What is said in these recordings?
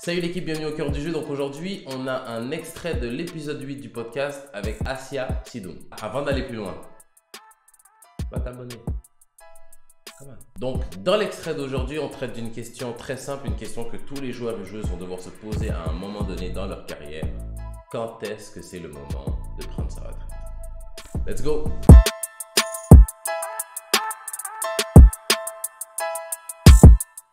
Salut l'équipe, bienvenue au cœur du jeu. Donc aujourd'hui, on a un extrait de l'épisode 8 du podcast avec Asia Sidoum. Avant d'aller plus loin, va t'abonner. Donc dans l'extrait d'aujourd'hui, on traite d'une question très simple, une question que tous les joueurs et joueuses vont devoir se poser à un moment donné dans leur carrière. Quand est-ce que c'est le moment de prendre sa retraite? Let's go!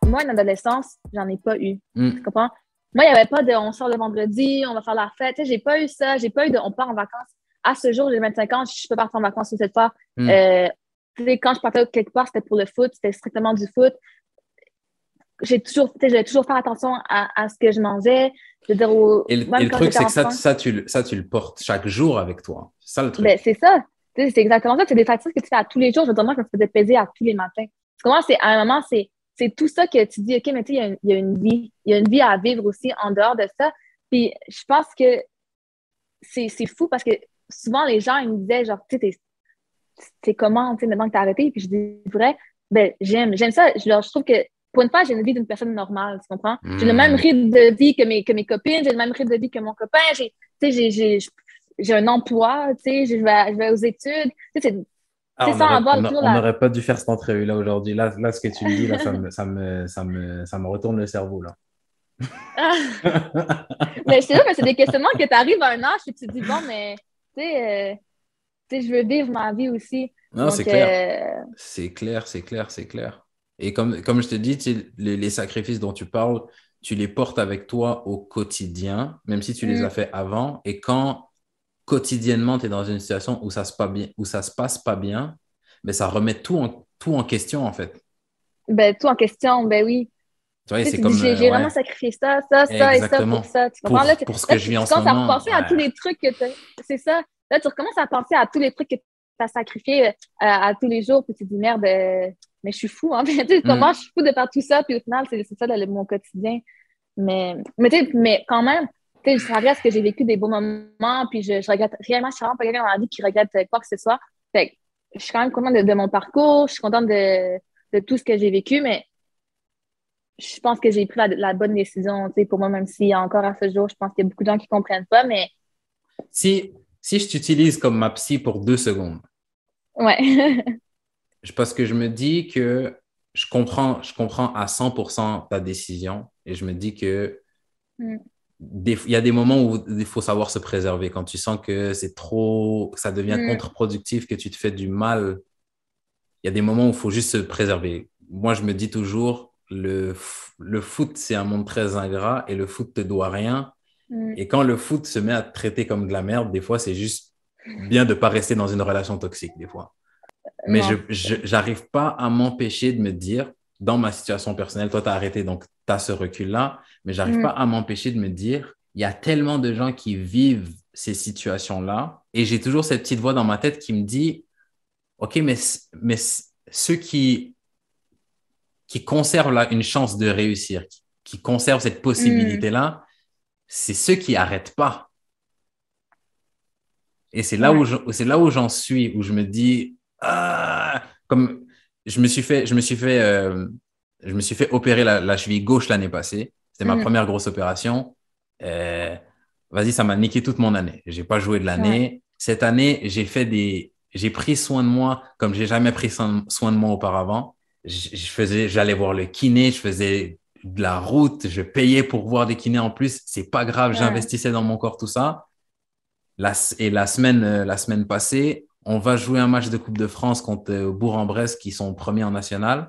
Moi, une adolescence, j'en ai pas eu. Tu comprends? Moi, il n'y avait pas de on sort le vendredi, on va faire la fête. Tu sais, j'ai pas eu ça. J'ai pas eu de on part en vacances. À ce jour, j'ai 25 ans, je peux partir en vacances cette fois. Tu sais, quand je partais quelque part, c'était pour le foot, c'était strictement du foot. J'avais toujours fait attention à ce que je mangeais. Je veux dire, Et le truc, c'est que ça, tu le portes chaque jour avec toi. C'est ça le truc. Ben, c'est ça. Tu sais, c'est exactement ça. C'est des factures que tu fais à tous les jours. Je veux dire, moi, je me faisais peser à tous les matins. Tu comprends? À un moment, c'est tout ça que tu dis, OK, mais tu sais, il y a une vie. Il y a une vie à vivre aussi en dehors de ça. Puis je pense que c'est fou parce que souvent, les gens, ils me disaient, genre, tu sais, c'est comment, tu sais, maintenant que t'as arrêté? Puis je dis, vrai, ben, j'aime ça. Je trouve que pour une fois, j'ai une vie d'une personne normale, tu comprends? J'ai le même rythme de vie que mes copines, j'ai le même rythme de vie que mon copain, j'ai un emploi, tu sais, je vais aux études. Tu sais, Ah, sans avoir on n'aurait pas dû faire cette entrevue-là aujourd'hui. Là, ce que tu me dis, là, ça me retourne le cerveau, là. Mais je sais pas, mais c'est des questionnements que tu arrives à un âge et tu te dis, bon, mais tu sais, je veux vivre ma vie aussi. Non, donc, c'est clair. C'est clair. Et comme je te dis, tu sais, les sacrifices dont tu parles, tu les portes avec toi au quotidien, même si tu les as fait avant. Et quand quotidiennement, tu es dans une situation où ça se passe pas bien, mais ça remet tout en question, en fait. Ben, tout en question, ben oui. Tu vois, c'est Tu comme... dis, j'ai vraiment sacrifié ça et ça pour ça. Tu comprends? Pour ce que je vis en ce moment. Tu commences à penser à tous les trucs que tu C'est ça. Là, tu recommences à penser à tous les trucs que tu as sacrifiés à tous les jours, puis tu te dis, merde, mais je suis fou, hein. Comment je suis fou de faire tout ça, puis au final, c'est ça mon quotidien. Mais quand même, ça reste que j'ai vécu des beaux moments, puis je regrette réellement, je suis vraiment pas quelqu'un dans la vie qui regrette quoi que ce soit. Fait que je suis quand même contente de mon parcours, je suis contente de tout ce que j'ai vécu, mais je pense que j'ai pris la bonne décision, pour moi, même si encore à ce jour, je pense qu'il y a beaucoup de gens qui ne comprennent pas, mais... Si je t'utilise comme ma psy pour 2 secondes, ouais. parce que je me dis que je comprends à 100% ta décision et je me dis que il y a des moments où il faut savoir se préserver. Quand tu sens que c'est trop, que ça devient contre-productif, que tu te fais du mal, il y a des moments où il faut juste se préserver. Moi, je me dis toujours, le foot, c'est un monde très ingrat et le foot te doit rien. Et quand le foot se met à te traiter comme de la merde, des fois, c'est juste bien de ne pas rester dans une relation toxique, des fois. Mais je n'arrive pas à m'empêcher de me dire, dans ma situation personnelle, toi, tu as arrêté, donc tu as ce recul-là, mais je n'arrive pas à m'empêcher de me dire, il y a tellement de gens qui vivent ces situations-là, et j'ai toujours cette petite voix dans ma tête qui me dit, OK, mais ceux qui conservent une chance de réussir, qui conservent cette possibilité-là, c'est ceux qui n'arrêtent pas. Et c'est là où j'en suis, où je me dis, comme je me suis fait opérer la cheville gauche l'année passée. C'était ma première grosse opération. Vas-y, ça m'a niqué toute mon année. J'ai pas joué de l'année. Ouais. Cette année, j'ai pris soin de moi comme j'ai jamais pris soin de moi auparavant. J'allais voir le kiné, je faisais de la route, je payais pour voir des kinés en plus. C'est pas grave, j'investissais dans mon corps, tout ça. La semaine passée, on va jouer un match de Coupe de France contre Bourg-en-Bresse qui sont premiers en national.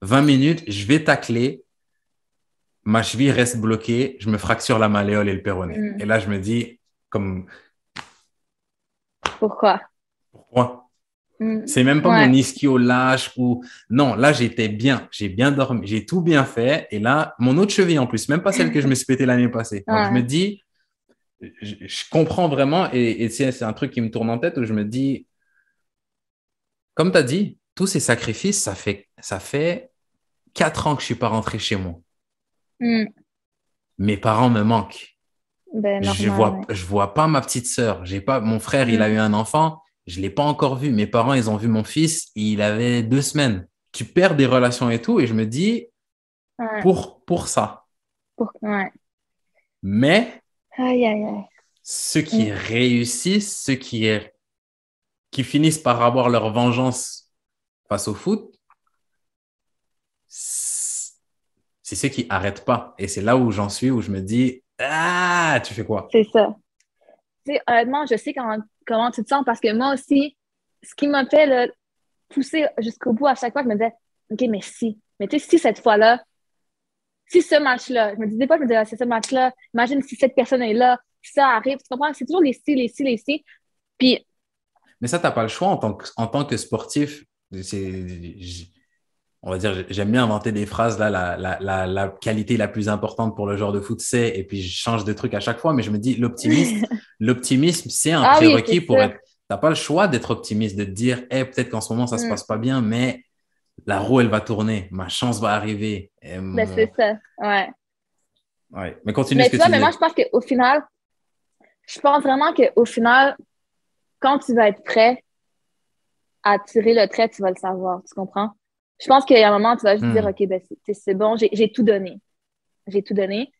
20 minutes, je vais tacler. Ma cheville reste bloquée. Je me fracture la malléole et le péroné. Et là, je me dis, Pourquoi? C'est même pas mon ischio lâche ou... Non, là, j'étais bien. J'ai bien dormi. J'ai tout bien fait. Et là, mon autre cheville en plus, même pas celle que je me suis pété l'année passée. Donc, je me dis... Je comprends vraiment et c'est un truc qui me tourne en tête où je me dis, comme tu as dit, tous ces sacrifices, ça fait 4 ans que je ne suis pas rentré chez moi. Mes parents me manquent. Ben, je vois pas ma petite sœur. Mon frère, il a eu un enfant. Je ne l'ai pas encore vu. Mes parents, ils ont vu mon fils. Il avait 2 semaines. Tu perds des relations et tout. Et je me dis, pour ça. Ouais. Mais Aïe, aïe, aïe. ceux qui réussissent, ceux qui finissent par avoir leur vengeance face au foot, c'est ceux qui n'arrêtent pas. Et c'est là où j'en suis, où je me dis, ah, tu fais quoi? C'est ça. Tu sais, honnêtement, je sais comment tu te sens parce que moi aussi, ce qui m'a fait là, pousser jusqu'au bout à chaque fois, je me disais, OK, mais tu sais, si cette fois-là, si ce match-là, je me disais pas, je me disais, ah, c'est ce match-là, imagine si cette personne est là, si ça arrive, tu comprends? C'est toujours les si, les si, les si. Puis, Mais ça, tu n'as pas le choix en tant que sportif. On va dire, j'aime bien inventer des phrases, là, la qualité la plus importante pour le joueur de foot, c'est, et puis je change de truc à chaque fois, mais je me dis, l'optimisme, c'est un ah oui, prérequis c'est pour ça. être, t'as pas le choix d'être optimiste, de te dire, hey, peut-être qu'en ce moment, ça se Mm. passe pas bien, mais la roue, elle va tourner, ma chance va arriver. Et Ben, c'est ça. Ouais. Ouais. Mais continue ce Mais que tu vois, tu mais moi, disais. je pense qu'au final, je pense vraiment qu'au final, quand tu vas être prêt à tirer le trait, tu vas le savoir. Tu comprends? Je pense qu'il y a un moment, tu vas juste dire, Hmm. OK, ben, c'est bon, j'ai tout donné. J'ai tout donné.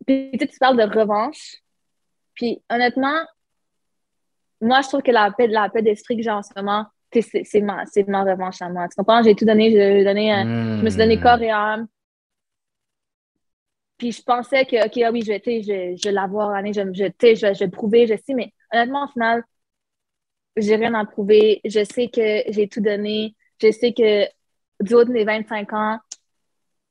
Puis, tu parles de revanche. Puis, honnêtement, moi, je trouve que la paix d'esprit que j'ai en ce moment, c'est ma revanche à moi. Tu comprends? J'ai tout donné, je me suis donné corps Hmm. et âme. Puis je pensais que, OK, ah oui, je vais l'avoir, Annie, je vais le prouver, je sais, mais honnêtement, au final, j'ai rien à prouver. Je sais que j'ai tout donné. Je sais que du haut de mes 25 ans,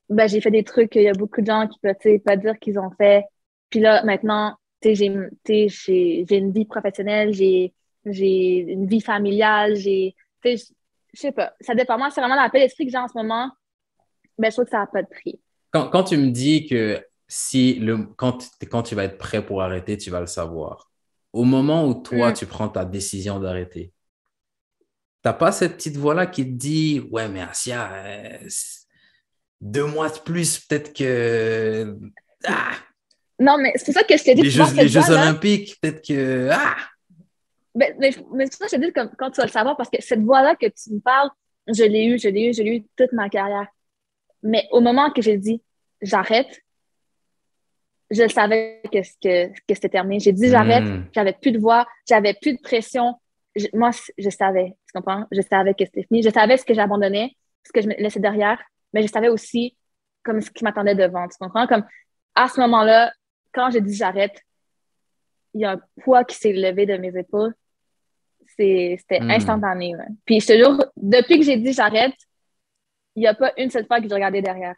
ben, j'ai fait des trucs qu'il y a beaucoup de gens qui peuvent, tu sais, pas dire qu'ils ont fait. Puis là, maintenant, j'ai une vie professionnelle, j'ai une vie familiale, tu sais, je sais pas. Ça dépend. Moi, c'est vraiment la paix d'esprit que j'ai en ce moment. Ben, je trouve que ça n'a pas de prix. Quand tu me dis que quand tu vas être prêt pour arrêter, tu vas le savoir. Au moment où toi, Mm. tu prends ta décision d'arrêter, t'as pas cette petite voix-là qui te dit, ouais, mais Asia, 2 mois de plus, peut-être que ah, Non, mais c'est pour ça que je te dis, tu vois, Les cette Jeux voix-là, Olympiques, peut-être que mais c'est pour ça que je te dis, quand tu vas le savoir, parce que cette voix-là que tu me parles, je l'ai eu toute ma carrière. Mais au moment que j'ai dit j'arrête, je savais que c'était terminé. J'ai dit j'arrête, Hmm. j'avais plus de voix, j'avais plus de pression. Moi, je savais, tu comprends? Je savais que c'était fini. Je savais ce que j'abandonnais, ce que je me laissais derrière, mais je savais aussi comme ce qui m'attendait devant, tu comprends? Comme à ce moment-là, quand j'ai dit j'arrête, il y a un poids qui s'est levé de mes épaules. C'était Hmm. instantané. Ouais. Puis je te jure, depuis que j'ai dit j'arrête, il n'y a pas une seule fois que j'ai regardé derrière.